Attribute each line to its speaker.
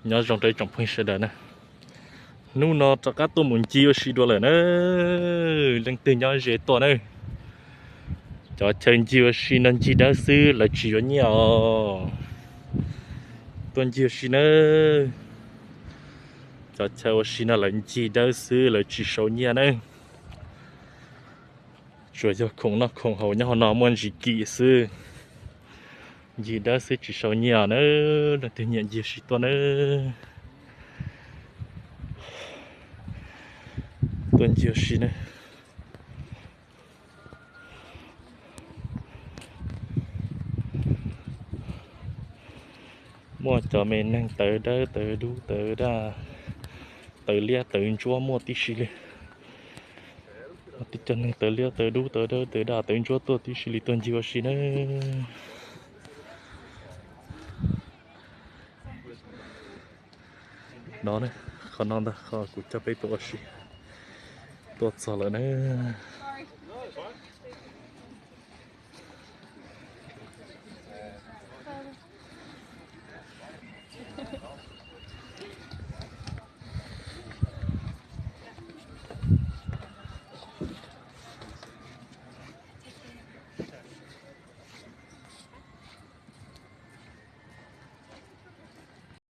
Speaker 1: nhớ trong đây trong phong sẽ đỡ nè nu nó cho các tôi muốn chiêu xí đua lại nữa đang từ nhau dễ to nữa cho chân chiêu xí nên chỉ đỡ xứ là chiêu nhiều tuần chiêu xí nữa cho chơi xí nó là chỉ đỡ xứ là chỉ số nhiều nữa rồi cho không nó không hậu nhau nó muốn chỉ kỹ xứ chỉ đỡ xứ chỉ số nhiều nữa là tự nhiên chiêu xí to nữa tuần chiêu xí nữa mua cho mình năng tới đó tới đủ tới đó tới lia tới chúa mua tí xí li tí chân năng tới lia tới đủ tới đó tới đó tới chúa tôi tí xí li tuần chiêu xí nữa đó này còn non đó còn cũng cho bé tôi xí tôi sợ nữa